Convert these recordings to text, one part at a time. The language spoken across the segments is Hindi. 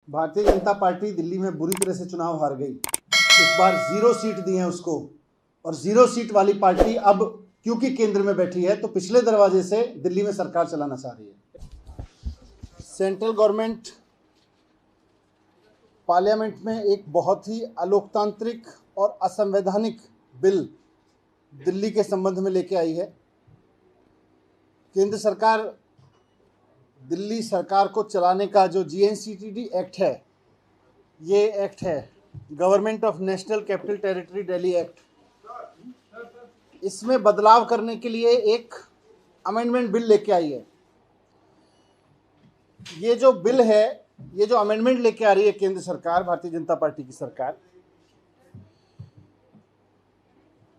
भारतीय जनता पार्टी दिल्ली में बुरी तरह से चुनाव हार गई। इस बार 0 सीट दी है उसको, और 0 सीट वाली पार्टी अब क्योंकि केंद्र में बैठी है तो पिछले दरवाजे से दिल्ली में सरकार चलाना चाह रही है। सेंट्रल गवर्नमेंट पार्लियामेंट में एक बहुत ही अलोकतांत्रिक और असंवैधानिक बिल दिल्ली के संबंध में लेके आई है। केंद्र सरकार दिल्ली सरकार को चलाने का जो GNCTD एक्ट है, ये एक्ट है government of national capital territory Delhi act. इसमें बदलाव करने के लिए एक अमेंडमेंट बिल लेके आई है। ये जो बिल है, ये जो अमेंडमेंट लेके आ रही है केंद्र सरकार, भारतीय जनता पार्टी की सरकार,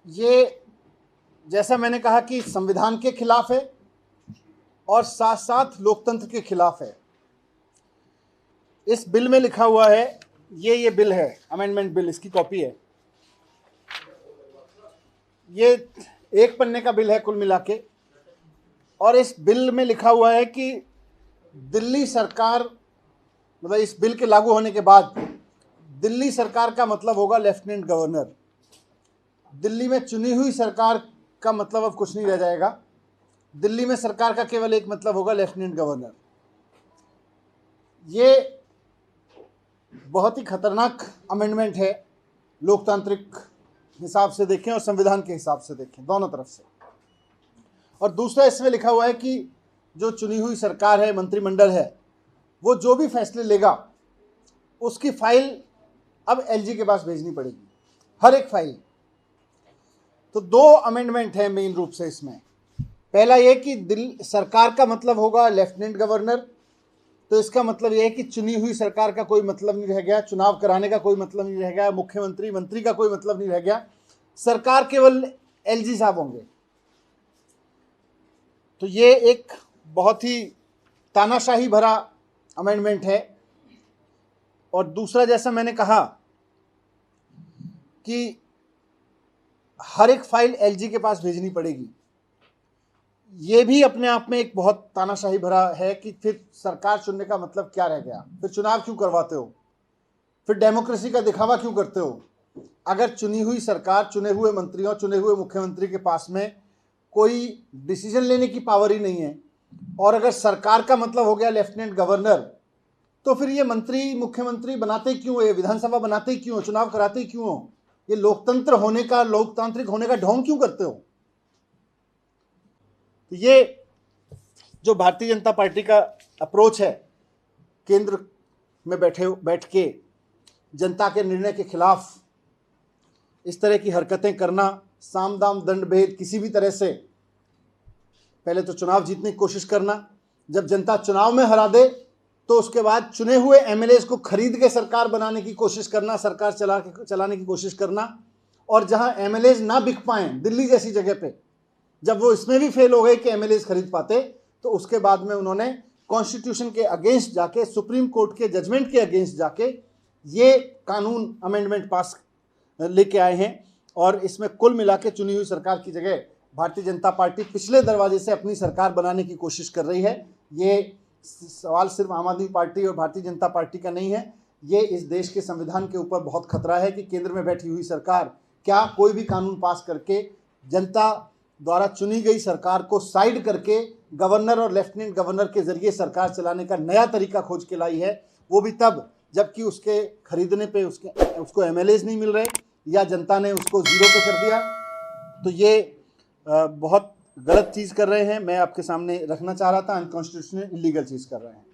ये जैसा मैंने कहा कि संविधान के खिलाफ है और साथ साथ लोकतंत्र के खिलाफ है। इस बिल में लिखा हुआ है, ये बिल है, अमेंडमेंट बिल, इसकी कॉपी है। ये 1 पन्ने का बिल है कुल मिला के, और इस बिल में लिखा हुआ है कि दिल्ली सरकार, मतलब इस बिल के लागू होने के बाद दिल्ली सरकार का मतलब होगा लेफ्टिनेंट गवर्नर। दिल्ली में चुनी हुई सरकार का मतलब अब कुछ नहीं रह जाएगा। दिल्ली में सरकार का केवल एक मतलब होगा, लेफ्टिनेंट गवर्नर। ये बहुत ही खतरनाक अमेंडमेंट है, लोकतांत्रिक हिसाब से देखें और संविधान के हिसाब से देखें, दोनों तरफ से। और दूसरा, इसमें लिखा हुआ है कि जो चुनी हुई सरकार है, मंत्रिमंडल है, वो जो भी फैसले लेगा उसकी फाइल अब LG के पास भेजनी पड़ेगी, हर एक फाइल। तो 2 अमेंडमेंट है मेन रूप से इसमें। पहला ये कि दिल्ली सरकार का मतलब होगा लेफ्टिनेंट गवर्नर, तो इसका मतलब ये है कि चुनी हुई सरकार का कोई मतलब नहीं रह गया, चुनाव कराने का कोई मतलब नहीं रह गया, मुख्यमंत्री मंत्री का कोई मतलब नहीं रह गया, सरकार केवल LG साहब होंगे। तो ये एक बहुत ही तानाशाही भरा अमेंडमेंट है। और दूसरा, जैसा मैंने कहा कि हर एक फाइल LG के पास भेजनी पड़ेगी, ये भी अपने आप में एक बहुत तानाशाही भरा है कि फिर सरकार चुनने का मतलब क्या रह गया, फिर चुनाव क्यों करवाते हो, फिर डेमोक्रेसी का दिखावा क्यों करते हो। अगर चुनी हुई सरकार, चुने हुए मंत्रियों, चुने हुए मुख्यमंत्री के पास में कोई डिसीजन लेने की पावर ही नहीं है, और अगर सरकार का मतलब हो गया लेफ्टिनेंट गवर्नर, तो फिर ये मंत्री मुख्यमंत्री बनाते क्यों, ये विधानसभा बनाते क्यों, चुनाव कराते क्यों, ये लोकतंत्र होने का, लोकतांत्रिक होने का ढोंग क्यों करते हो। तो ये जो भारतीय जनता पार्टी का अप्रोच है, केंद्र में बैठ के जनता के निर्णय के खिलाफ इस तरह की हरकतें करना, साम दाम दंड भेद किसी भी तरह से, पहले तो चुनाव जीतने की कोशिश करना, जब जनता चुनाव में हरा दे तो उसके बाद चुने हुए MLAs को खरीद के सरकार बनाने की कोशिश करना, सरकार चलाने की कोशिश करना, और जहां MLAs ना बिक पाएं, दिल्ली जैसी जगह पे, जब वो इसमें भी फेल हो गए कि MLAs खरीद पाते, तो उसके बाद में उन्होंने कॉन्स्टिट्यूशन के अगेंस्ट जाके, सुप्रीम कोर्ट के जजमेंट के अगेंस्ट जाके ये कानून अमेंडमेंट पास लेके आए हैं। और इसमें कुल मिला के चुनी हुई सरकार की जगह भारतीय जनता पार्टी पिछले दरवाजे से अपनी सरकार बनाने की कोशिश कर रही है। ये सवाल सिर्फ आम आदमी पार्टी और भारतीय जनता पार्टी का नहीं है, ये इस देश के संविधान के ऊपर बहुत खतरा है कि केंद्र में बैठी हुई सरकार क्या कोई भी कानून पास करके जनता द्वारा चुनी गई सरकार को साइड करके गवर्नर और लेफ्टिनेंट गवर्नर के जरिए सरकार चलाने का नया तरीका खोज के लाई है, वो भी तब जबकि उसके खरीदने पे उसको MLAs नहीं मिल रहे, या जनता ने उसको 0 पे कर दिया। तो ये बहुत गलत चीज़ कर रहे हैं, मैं आपके सामने रखना चाह रहा था, अनकॉन्स्टिट्यूशनल इलीगल चीज़ कर रहे हैं।